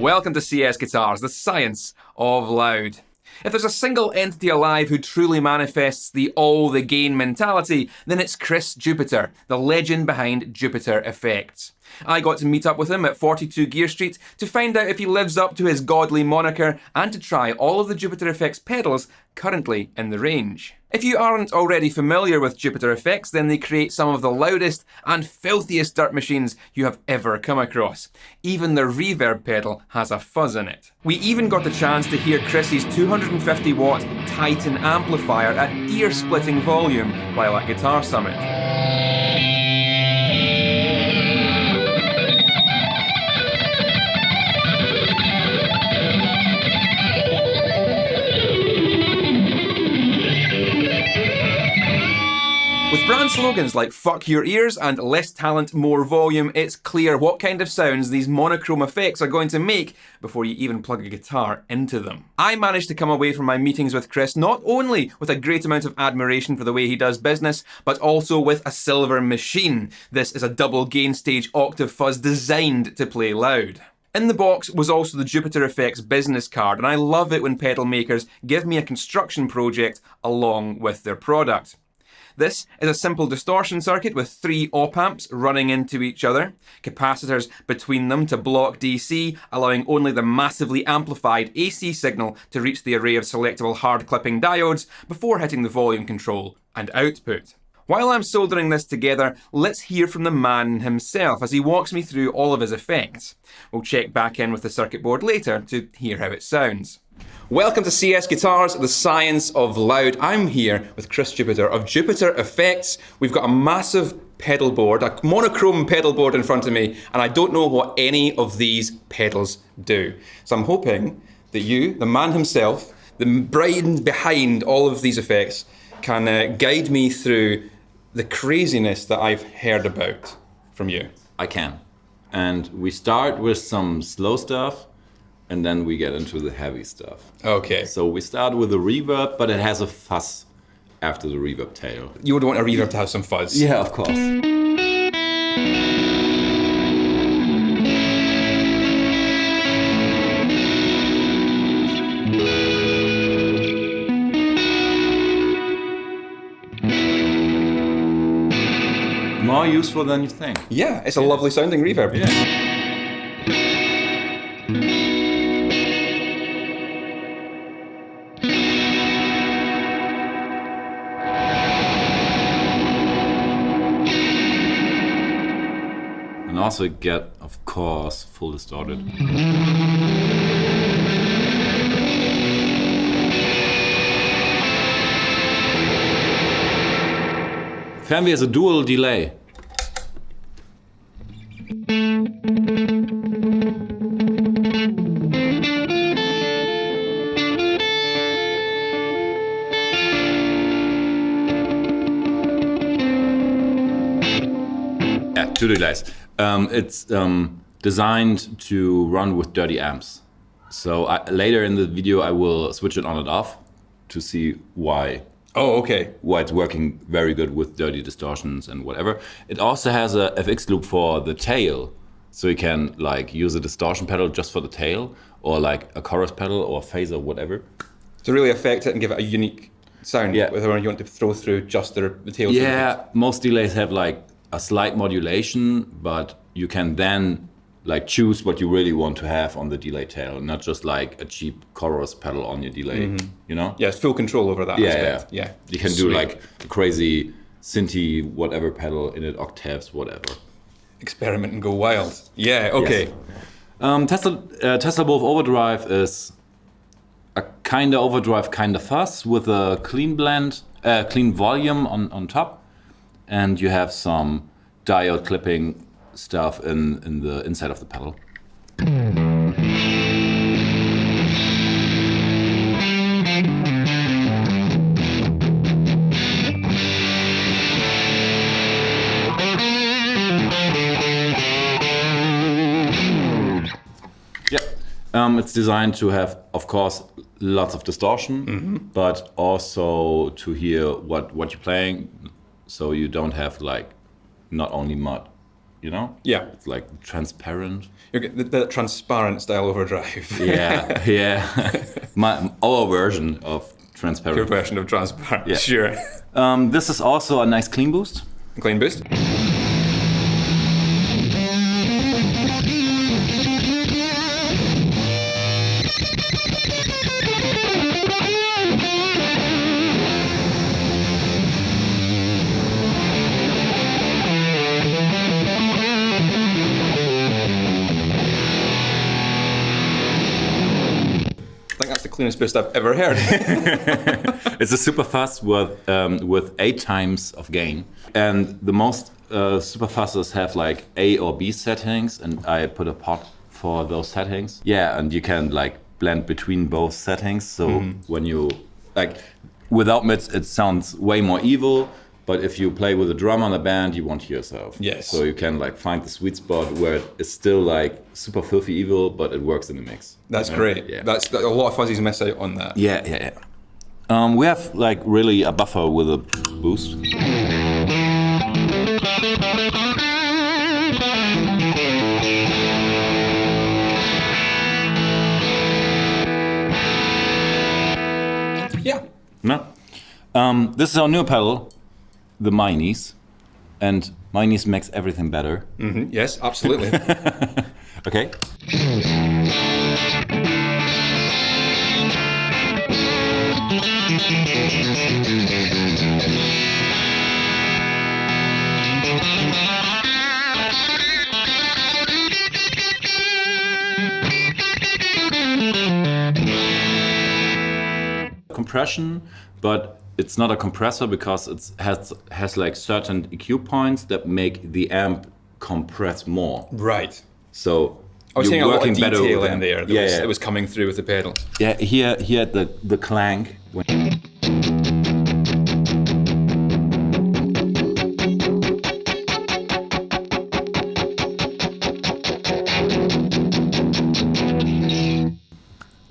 Welcome to CSGuitars, the science of loud. If there's a single entity alive who truly manifests the all the gain mentality, then it's Chris Jupiter, the legend behind JPTR FX. I got to meet up with him at 42 Gear Street to find out if he lives up to his godly moniker and to try all of the JPTR FX pedals currently in the range. If you aren't already familiar with JPTR FX, then they create some of the loudest and filthiest dirt machines you have ever come across. Even their reverb pedal has a fuzz in it. We even got the chance to hear Chrissy's 250 watt Titan amplifier at ear-splitting volume while at Guitar Summit. With brand slogans like fuck your ears and less talent, more volume, it's clear what kind of sounds these monochrome effects are going to make before you even plug a guitar into them. I managed to come away from my meetings with Chris not only with a great amount of admiration for the way he does business, but also with a silver machine. This is a double gain stage octave fuzz designed to play loud. In the box was also the JPTR FX business card, and I love it when pedal makers give me a construction project along with their product. This is a simple distortion circuit with 3 op-amps running into each other, capacitors between them to block DC, allowing only the massively amplified AC signal to reach the array of selectable hard clipping diodes before hitting the volume control and output. While I'm soldering this together, let's hear from the man himself as he walks me through all of his effects. We'll check back in with the circuit board later to hear how it sounds. Welcome to CSGuitars, the science of loud. I'm here with Chris Jupiter of JPTR FX. We've got a massive pedal board, a monochrome pedal board in front of me, and I don't know what any of these pedals do. So I'm hoping that you, the man himself, the brain behind all of these effects, can guide me through the craziness that I've heard about from you. I can. And we start with some slow stuff, and then we get into the heavy stuff. Okay. So we start with the reverb, but it has a fuzz after the reverb tail. You would want a reverb to have some fuzz. Yeah, of course. More useful than you think. Yeah, it's a lovely sounding reverb. Yeah. And also get, of course, full distorted. Fernweh is a dual delay. Yeah, 2 delays. It's designed to run with dirty amps. So later in the video I will switch it on and off to see why. Oh, okay. Why it's working very good with dirty distortions and whatever. It also has a FX loop for the tail. So you can like use a distortion pedal just for the tail, or like a chorus pedal or a phaser, whatever. To really affect it and give it a unique sound, yeah. Whether you want to throw through just the tail. Yeah, most delays have like a slight modulation, but you can then like choose what you really want to have on the delay tail, not just like a cheap chorus pedal on your delay, you know? Yeah, it's full control over that aspect. Yeah. You can do like a crazy synthy whatever pedal in it, octaves, whatever. Experiment and go wild. Yeah, okay. Yes. Tesla Wolf Overdrive is a kinda overdrive, kinda fuzz with a clean blend, clean volume on top. And you have some diode clipping stuff in the inside of the pedal. Yeah, it's designed to have, of course, lots of distortion, but also to hear what you're playing, so you don't have like not only mud, you know? Yeah. It's like transparent. You're getting the transparent style overdrive. Yeah, yeah. Our version of transparent. Your version of transparent, Yeah. sure. This is also a nice clean boost. Clean boost. I think that's the cleanest boost I've ever heard. It's a super fuzz with 8 times of gain, and the most super fuzzes have like A or B settings, and I put a pot for those settings. Yeah, and you can like blend between both settings. So when you like without mids, it sounds way more evil. But if you play with a drum on a band, you won't hear yourself. Yes. So you can like find the sweet spot where it's still like super filthy evil, but it works in the mix. That's great. Yeah. That's a lot of fuzzies miss out on that. Yeah, yeah, yeah. We have like really a buffer with a boost. Yeah. No. This is our new pedal, the Minis, and Minis makes everything better. Yes, absolutely. Okay. Compression, but it's not a compressor because it has like certain EQ points that make the amp compress more. Right. So I was you're seeing a lot of working better detail with in amp. there that was coming through with the pedal. Yeah, here the clank.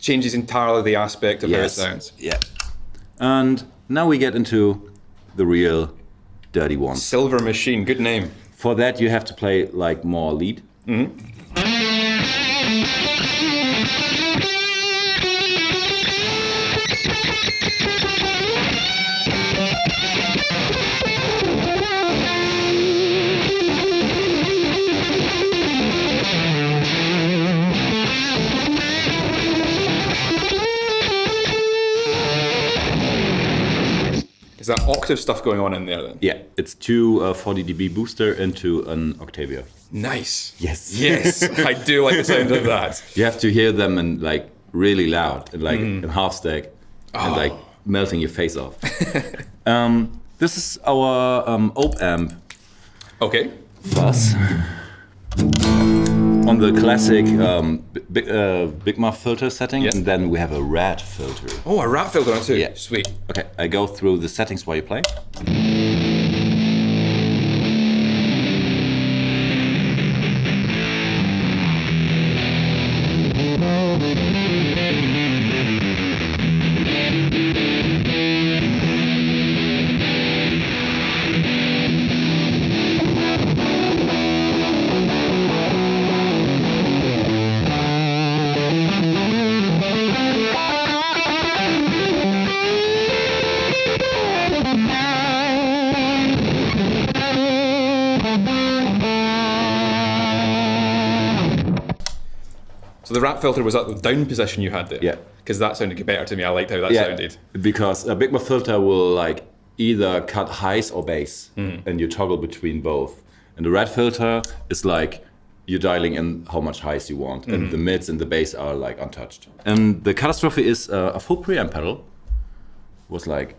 Changes entirely the aspect of how it Yes. sounds. Yeah. And now we get into the real dirty ones. Silver Machine, good name. For that, you have to play like more lead. Is that octave stuff going on in there then? Yeah, it's 2 40 dB booster into an Octavia. Nice. Yes. Yes, I do like the sound of that. You have to hear them in like really loud and like in half stack and like melting your face off. This is our op amp Okay. Fuzz on the classic big muff filter setting, Yeah. and then we have a rat filter. Oh, a rat filter on it too. Yeah. Sweet. Okay, I go through the settings while you play. So the rat filter was at the down position you had there? Yeah. Because that sounded better to me. I liked how that sounded. Because a big muff filter will like either cut highs or bass, and you toggle between both. And the rat filter is like you're dialing in how much highs you want, and the mids and the bass are like untouched. And the catastrophe is a full preamp pedal. Was like,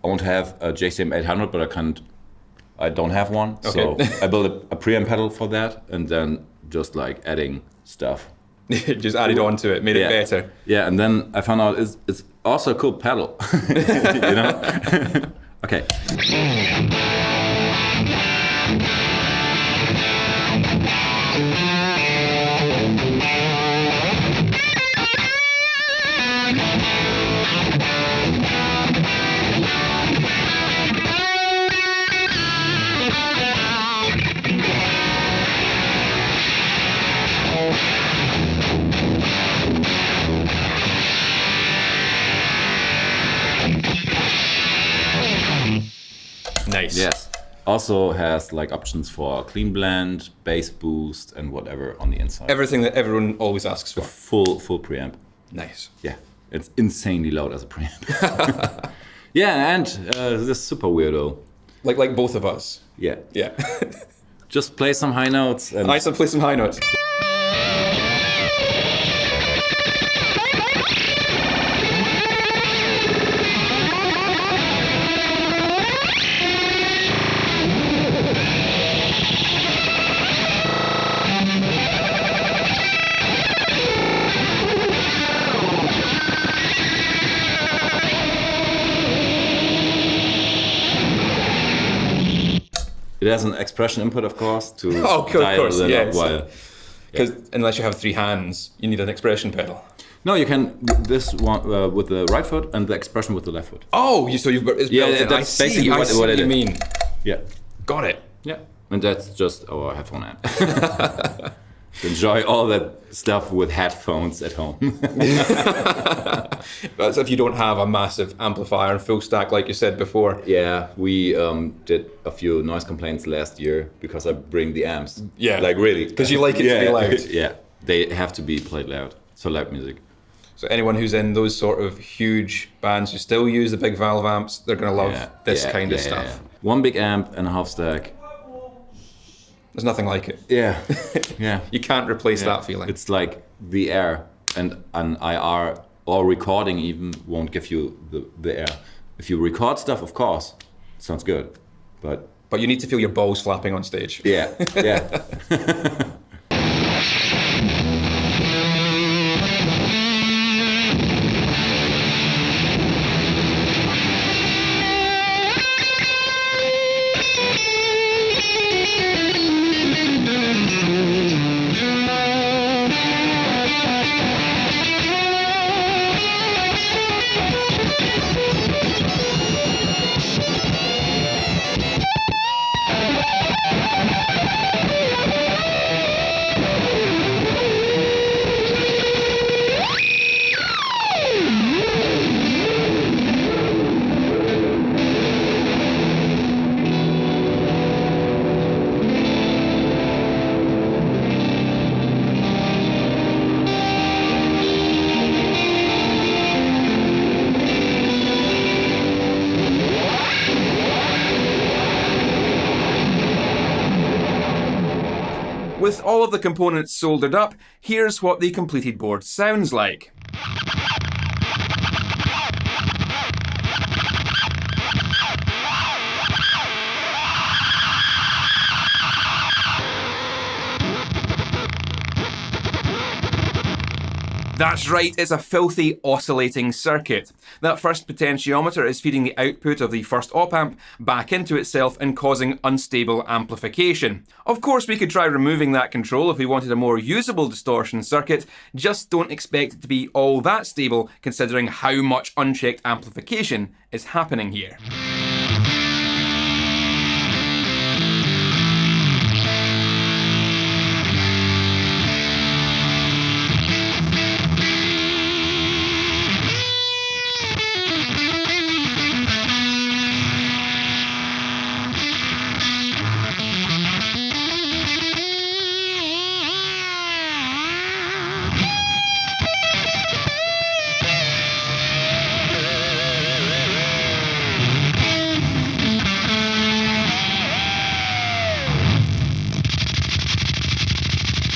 I want to have a JCM 800, but I don't have one. Okay. So I built a preamp pedal for that, and then just like adding stuff. Just added on to it, made it better. Yeah, and then I found out it's also a cool pedal. You know? Okay. Nice. Yes. Also has like options for clean blend, bass boost, and whatever on the inside. Everything that everyone always asks for. Full preamp. Nice. Yeah, it's insanely loud as a preamp. Yeah, and this super weirdo. Like both of us. Yeah. Yeah. Just play some high notes. And I should play some high notes. It has an expression input, of course, to of course, it yeah. up while. Because unless you have 3 hands, you need an expression pedal. No, you can this one with the right foot and the expression with the left foot. Oh, so you've got it's built in. That's basically what it you is. mean. Yeah. Got it. Yeah. And that's just our headphone amp. Enjoy all that stuff with headphones at home. That's if you don't have a massive amplifier and full stack like you said before. Yeah, we did a few noise complaints last year because I bring the amps. Yeah. Like really. Because you like it to be loud. Yeah, they have to be played loud. So loud music. So anyone who's in those sort of huge bands who still use the big valve amps, they're going to love this kind of stuff. Yeah. One big amp and a half stack. There's nothing like it. Yeah, yeah. You can't replace that feeling. It's like the air, and an IR or recording even won't give you the air. If you record stuff, of course, it sounds good, but you need to feel your balls flapping on stage. Yeah, yeah. With all of the components soldered up, here's what the completed board sounds like. That's right, it's a filthy oscillating circuit. That first potentiometer is feeding the output of the first op-amp back into itself and causing unstable amplification. Of course, we could try removing that control if we wanted a more usable distortion circuit, just don't expect it to be all that stable considering how much unchecked amplification is happening here.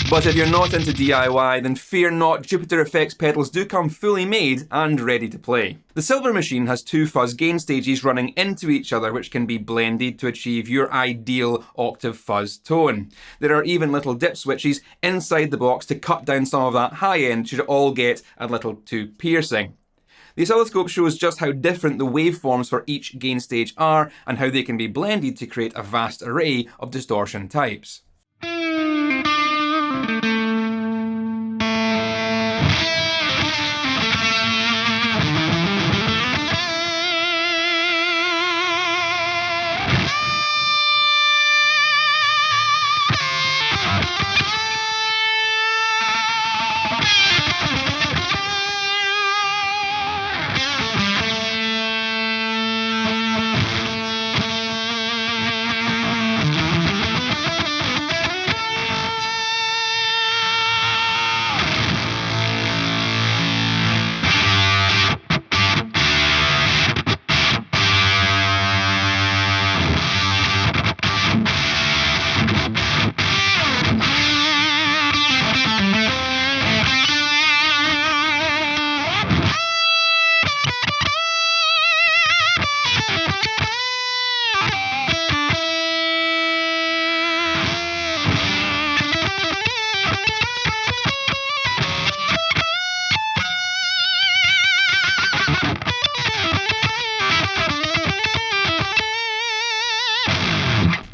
But if you're not into DIY, then fear not, JPTR FX pedals do come fully made and ready to play. The Silver machine has 2 fuzz gain stages running into each other which can be blended to achieve your ideal octave fuzz tone. There are even little dip switches inside the box to cut down some of that high end should it all get a little too piercing. The oscilloscope shows just how different the waveforms for each gain stage are and how they can be blended to create a vast array of distortion types.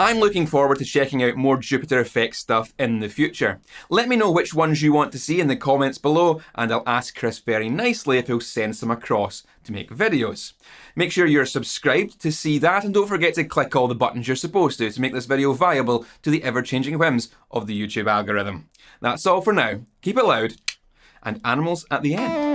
I'm looking forward to checking out more Jupiter FX stuff in the future. Let me know which ones you want to see in the comments below, and I'll ask Chris very nicely if he'll send some across to make videos. Make sure you're subscribed to see that, and don't forget to click all the buttons you're supposed to make this video viable to the ever-changing whims of the YouTube algorithm. That's all for now. Keep it loud, and animals at the end.